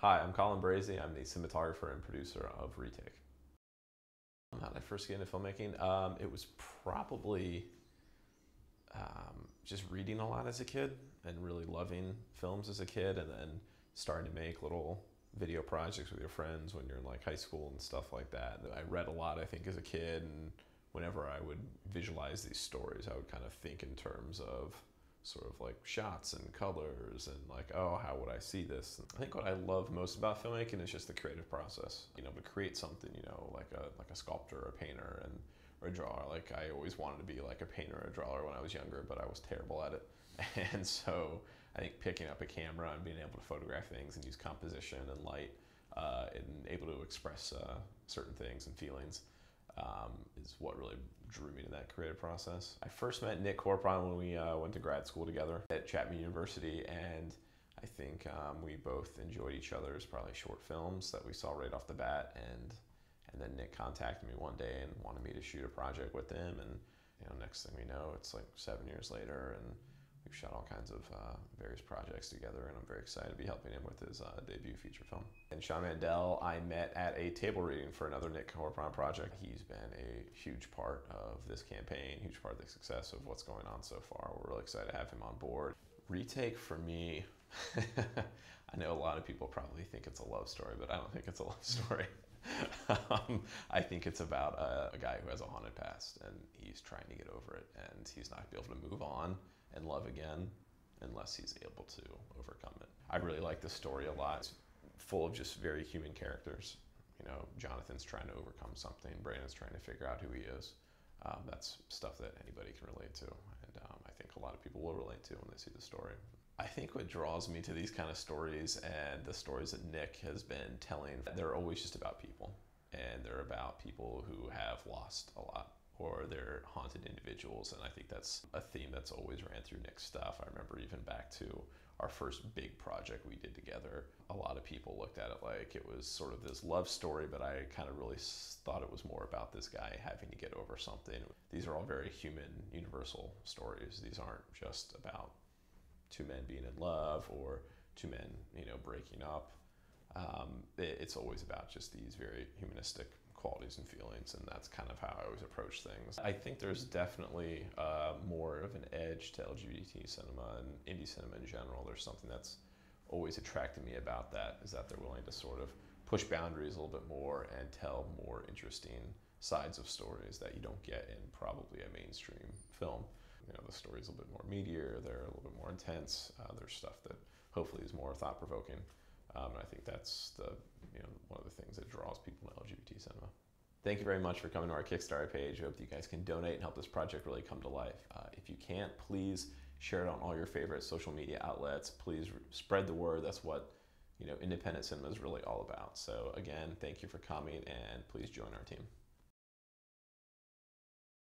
Hi, I'm Collin Brazie. I'm the cinematographer and producer of Retake. How did I first get into filmmaking? It was probably just reading a lot as a kid and really loving films as a kid, and then starting to make little video projects with your friends when you're in like high school and stuff like that. I read a lot, I think, as a kid, and whenever I would visualize these stories, I would kind of think in terms of sort of like shots and colors and like, oh, how would I see this? I think what I love most about filmmaking is just the creative process. You know, to create something, you know, like a sculptor or a painter or a drawer. Like I always wanted to be like a painter or a drawer when I was younger, but I was terrible at it. And so I think picking up a camera and being able to photograph things and use composition and light and able to express certain things and feelings is what really drew me to that creative process. I first met Nick Corpon when we went to grad school together at Chapman University, and I think we both enjoyed each other's probably short films that we saw right off the bat, and then Nick contacted me one day and wanted me to shoot a project with him, and you know, next thing we know, it's like 7 years later, and we've shot all kinds of various projects together, and I'm very excited to be helping him with his debut feature film. And Sean Mandel, I met at a table reading for another Nick Corpon project. He's been a huge part of this campaign, huge part of the success of what's going on so far. We're really excited to have him on board. Retake for me, I know a lot of people probably think it's a love story, but I don't think it's a love story. I think it's about a guy who has a haunted past, and he's trying to get over it, and he's not going to be able to move on and love again unless he's able to overcome it. I really like the story a lot. It's full of just very human characters. You know, Jonathan's trying to overcome something, Brandon's trying to figure out who he is. That's stuff that anybody can relate to, and I think a lot of people will relate to when they see the story. I think what draws me to these kind of stories, and the stories that Nick has been telling, they're always just about people, and they're about people who have lost a lot, or they're haunted individuals, and I think that's a theme that's always ran through Nick's stuff. I remember even back to our first big project we did together, a lot of people looked at it like it was sort of this love story, but I kind of really thought it was more about this guy having to get over something. These are all very human, universal stories. These aren't just about two men being in love or two men, you know, breaking up. It's always about just these very humanistic qualities and feelings, and that's kind of how I always approach things. I think there's definitely more of an edge to LGBT cinema and indie cinema in general. There's something that's always attracted me about that, is that they're willing to sort of push boundaries a little bit more and tell more interesting sides of stories that you don't get in probably a mainstream film. You know, the story's a little bit more meatier, they're a little bit more intense, there's stuff that hopefully is more thought-provoking. And I think that's one of the things that draws people to LGBT cinema. Thank you very much for coming to our Kickstarter page. I hope that you guys can donate and help this project really come to life. If you can't, please share it on all your favorite social media outlets. Please spread the word. That's what, you know, independent cinema is really all about. So again, thank you for coming, and please join our team.